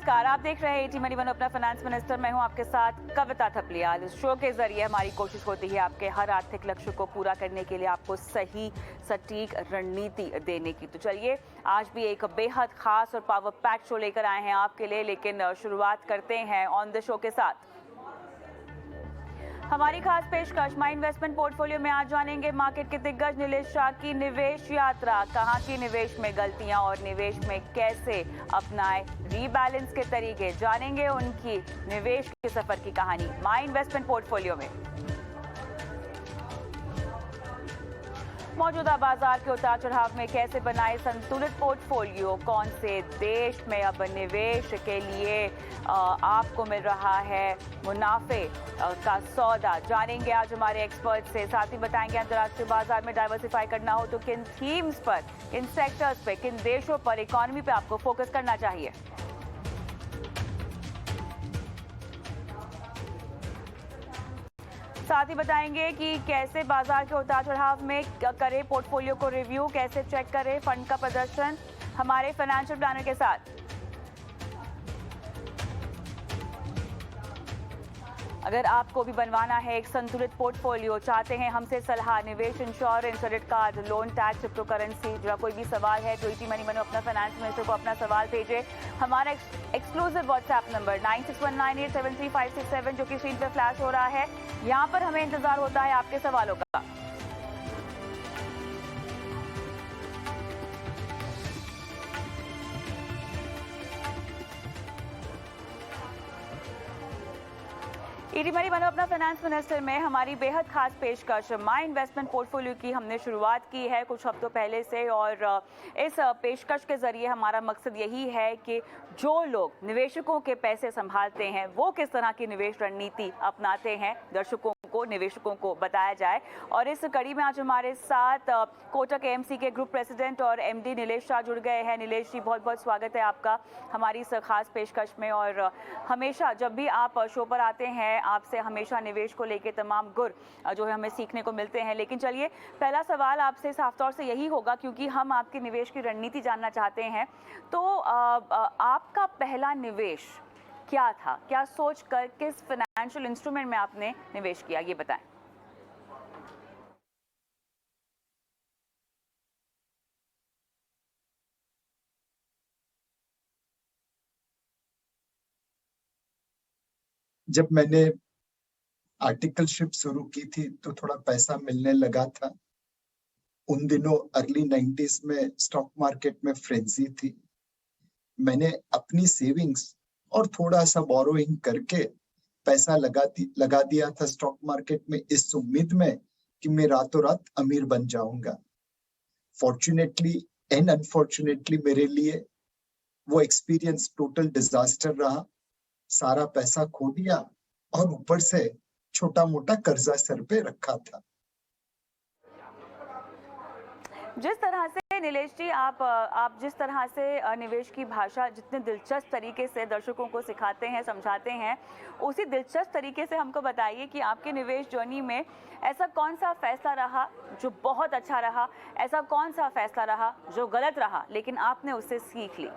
नमस्कार, आप देख रहे हैं एटी मनी वन अपना फाइनेंस मिनिस्टर। मैं हूं आपके साथ कविता थपलियाल। इस शो के जरिए हमारी कोशिश होती है आपके हर आर्थिक लक्ष्य को पूरा करने के लिए आपको सही सटीक रणनीति देने की। तो चलिए आज भी एक बेहद खास और पावर पैक शो लेकर आए हैं आपके लिए, लेकिन शुरुआत करते हैं ऑन द शो के साथ। हमारी खास पेशकश माई इन्वेस्टमेंट पोर्टफोलियो में आज जानेंगे मार्केट के दिग्गज नीलेश शाह की निवेश यात्रा। कहां की निवेश में गलतियां और निवेश में कैसे अपनाए रीबैलेंस के तरीके, जानेंगे उनकी निवेश के सफर की कहानी माई इन्वेस्टमेंट पोर्टफोलियो में। मौजूदा बाजार के उतार चढ़ाव में कैसे बनाए संतुलित पोर्टफोलियो, कौन से देश में अब निवेश के लिए आपको मिल रहा है मुनाफे का सौदा, जानेंगे आज हमारे एक्सपर्ट से। साथ ही बताएंगे अंतर्राष्ट्रीय बाजार में डाइवर्सिफाई करना हो तो किन थीम्स पर, किन सेक्टर्स पे, किन देशों पर, इकोनॉमी पे आपको फोकस करना चाहिए। साथ ही बताएंगे कि कैसे बाजार के उतार चढ़ाव में करें पोर्टफोलियो को रिव्यू, कैसे चेक करें फंड का प्रदर्शन हमारे फाइनेंशियल प्लानर के साथ। अगर आपको भी बनवाना है एक संतुलित पोर्टफोलियो, चाहते हैं हमसे सलाह, निवेश, insurance, credit card, loan, tax, crypto currency, जो कोई भी सवाल है तो इटी मनी मनो अपना फाइनेंस मिनिस्टर को अपना सवाल भेजे। हमारा एक्सक्लूसिव व्हाट्सएप नंबर 9619873567 जो कि स्क्रीन पर फ्लैश हो रहा है, यहाँ पर हमें इंतजार होता है आपके सवालों का। ईटी मनी बनो अपना फाइनेंस मिनिस्टर में हमारी बेहद खास पेशकश माई इन्वेस्टमेंट पोर्टफोलियो की हमने शुरुआत की है कुछ हफ्तों पहले से, और इस पेशकश के जरिए हमारा मकसद यही है कि जो लोग निवेशकों के पैसे संभालते हैं वो किस तरह की निवेश रणनीति अपनाते हैं, दर्शकों को, निवेशकों को बताया जाए। और इस कड़ी में आज हमारे साथ कोटक एएमसी के ग्रुप प्रेसिडेंट और एमडी नीलेश शाह जुड़ गए हैं। नीलेश जी, बहुत बहुत स्वागत है आपका हमारी इस खास पेशकश में। और हमेशा जब भी आप शो पर आते हैं आपसे हमेशा निवेश को लेके तमाम गुर जो है हमें सीखने को मिलते हैं। लेकिन चलिए पहला सवाल आपसे साफ तौर से यही होगा, क्योंकि हम आपकी निवेश की रणनीति जानना चाहते हैं। तो आपका पहला निवेश क्या था, क्या सोच कर, किस फाइनेंशियल इंस्ट्रूमेंट में आपने निवेश किया, ये बताएं। जब मैंने आर्टिकलशिप शुरू की थी तो थोड़ा पैसा मिलने लगा था। उन दिनों अर्ली 90s में स्टॉक मार्केट में फ्रेंजी थी। मैंने अपनी सेविंग्स और थोड़ा सा बोरोइंग करके पैसा लगा दिया था स्टॉक मार्केट में, इस उम्मीद में कि मैं रातों रात अमीर बन जाऊंगा। फॉर्चुनेटली एंड अनफॉर्चुनेटली मेरे लिए वो एक्सपीरियंस टोटल डिजास्टर रहा। सारा पैसा खो दिया और ऊपर से छोटा मोटा कर्जा सर पे रखा था। जिस तरह से नीलेश जी आप जिस तरह से निवेश की भाषा जितने दिलचस्प तरीके से दर्शकों को सिखाते हैं, समझाते हैं, उसी दिलचस्प तरीके से हमको बताइए कि आपके निवेश जर्नी में ऐसा कौन सा फैसला रहा जो बहुत अच्छा रहा, ऐसा कौन सा फैसला रहा जो गलत रहा लेकिन आपने उससे सीख ली।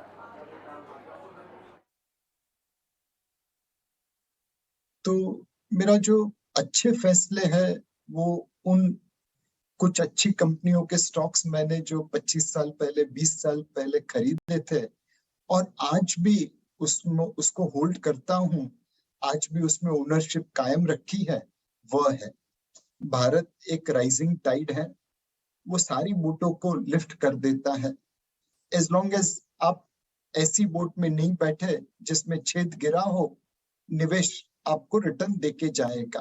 तो मेरा जो अच्छे फैसले हैं वो उन कुछ अच्छी कंपनियों के स्टॉक्स मैंने जो 25 साल पहले, 20 साल पहले खरीदे थे और आज भी उसको होल्ड करता हूं, आज भी उसमें ओनरशिप कायम रखी है, वह है भारत एक राइजिंग टाइड है। वो सारी बोटों को लिफ्ट कर देता है। एज लॉन्ग एज आप ऐसी बोट में नहीं बैठे जिसमें छेद गिरा हो, निवेश आपको रिटर्न देके जाएगा।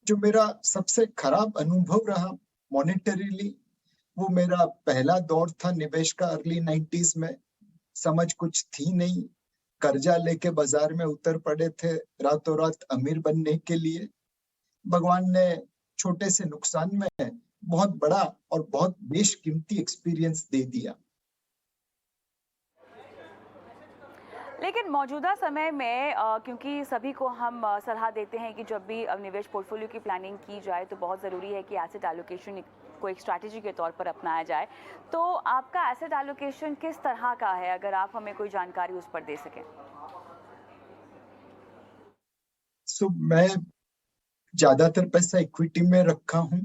जो मेरा सबसे खराब अनुभव रहा मॉनेटरीली, वो मेरा पहला दौर था निवेश का अर्ली 90s में। समझ कुछ थी नहीं, कर्जा लेके बाजार में उतर पड़े थे रातों रात अमीर बनने के लिए। भगवान ने छोटे से नुकसान में बहुत बड़ा और बहुत बेशकीमती एक्सपीरियंस दे दिया। लेकिन मौजूदा समय में क्योंकि सभी को हम सलाह देते हैं कि जब भी निवेश पोर्टफोलियो की प्लानिंग की जाए तो बहुत ज़रूरी है कि एसेट एलोकेशन को एक स्ट्रैटेजी के तौर पर अपनाया जाए। तो आपका एसेट एलोकेशन किस तरह का है? अगर आप हमें कोई जानकारी उस पर दे सकें। मैं ज्यादातर पैसा इक्विटी में रखा हूं,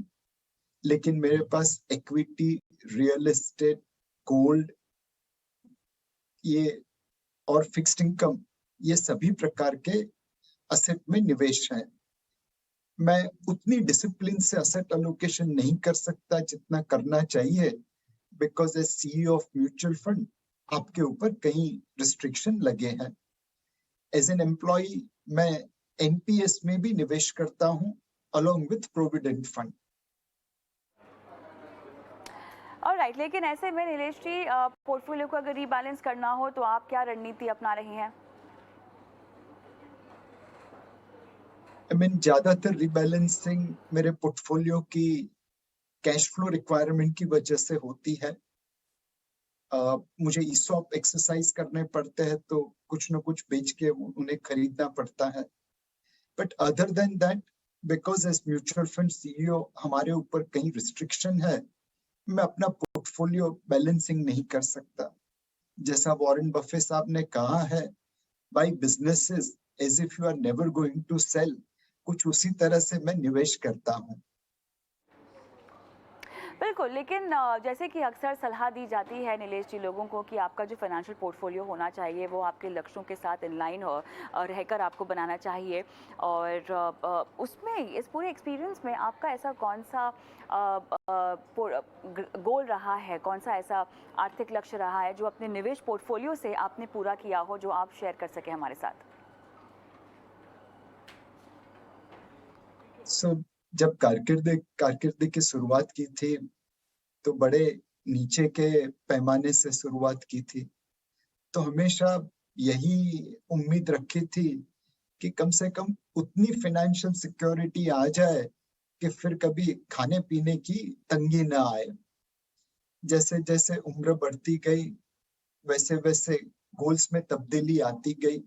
लेकिन मेरे पास इक्विटी, रियल एस्टेट, गोल्ड, ये और फिक्स्ड इनकम, ये सभी प्रकार के असेट में निवेश है। मैं उतनी डिसिप्लिन से असेट एलोकेशन नहीं कर सकता जितना करना चाहिए, because as CEO of mutual fund आपके ऊपर कई रिस्ट्रिक्शन लगे हैं। एज एन एम्प्लॉय मैं एनपीएस में भी निवेश करता हूं along with provident fund. Alright, लेकिन ऐसे में नीलेश जी, पोर्टफोलियो को अगर रीबैलेंस करना हो तो आप क्या रणनीति अपना रही हैं? ज्यादातर रिबैलेंसिंग मेरे पोर्टफोलियो की कैश फ्लो रिक्वायरमेंट की वजह से होती है। मुझे ईसॉप एक्सरसाइज करने पड़ते हैं तो कुछ ना कुछ बेच के उन्हें खरीदना पड़ता है। But other than that, because as mutual fund CEO हमारे ऊपर कई रिस्ट्रिक्शन है, मैं अपना पोर्टफोलियो बैलेंसिंग नहीं कर सकता। जैसा वॉरेन बफे साहब ने कहा है, buy businesses as if you are never going to sell, कुछ उसी तरह से मैं निवेश करता हूँ। बिल्कुल, लेकिन जैसे कि अक्सर सलाह दी जाती है नीलेश जी लोगों को कि आपका जो फाइनेंशियल पोर्टफोलियो होना चाहिए वो आपके लक्ष्यों के साथ इन लाइन हो रहकर आपको बनाना चाहिए। और उसमें इस पूरे एक्सपीरियंस में आपका ऐसा कौन सा गोल रहा है, कौन सा ऐसा आर्थिक लक्ष्य रहा है जो अपने निवेश पोर्टफोलियो से आपने पूरा किया हो, जो आप शेयर कर सके हमारे साथ? जब कारकिर्दी की शुरुआत की थी तो बड़े नीचे के पैमाने से शुरुआत की थी। तो हमेशा यही उम्मीद रखी थी कि कम से कम उतनी फाइनेंशियल सिक्योरिटी आ जाए कि फिर कभी खाने पीने की तंगी ना आए। जैसे जैसे उम्र बढ़ती गई वैसे वैसे गोल्स में तब्दीली आती गई।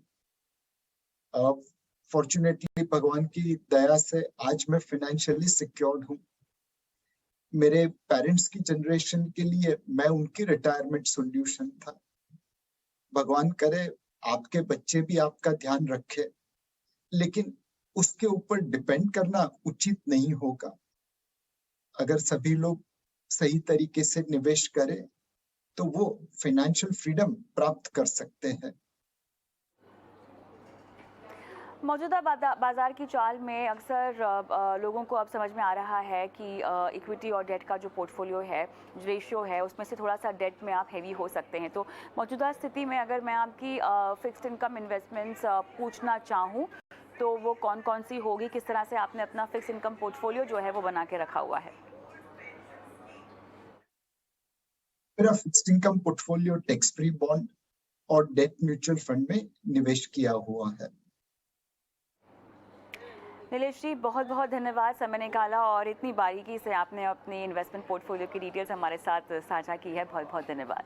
फॉर्चुनेटली भगवान की दया से आज मैं फाइनेंशियली सिक्योर्ड हूँ। मेरे पेरेंट्स की जनरेशन के लिए मैं उनकी रिटायरमेंट सॉल्यूशन था। भगवान करे आपके बच्चे भी आपका ध्यान रखे, लेकिन उसके ऊपर डिपेंड करना उचित नहीं होगा। अगर सभी लोग सही तरीके से निवेश करें तो वो फाइनेंशियल फ्रीडम प्राप्त कर सकते हैं। मौजूदा बाजार की चाल में अक्सर लोगों को अब समझ में आ रहा है कि इक्विटी और डेट का जो पोर्टफोलियो है, जो रेशियो है, उसमें से थोड़ा सा डेट में आप हैवी हो सकते हैं। तो मौजूदा स्थिति में अगर मैं आपकी फिक्स्ड इनकम इन्वेस्टमेंट्स पूछना चाहूँ तो वो कौन कौन सी होगी? किस तरह से आपने अपना फिक्स्ड इनकम पोर्टफोलियो जो है वो बना के रखा हुआ है? मेरा fixed income portfolio tax free bond और डेट म्यूचुअल फंड में निवेश किया हुआ है। नीलेश जी, बहुत बहुत धन्यवाद समय निकाला और इतनी बारीकी से आपने अपनी इन्वेस्टमेंट पोर्टफोलियो की डिटेल्स हमारे साथ साझा की है। बहुत बहुत धन्यवाद।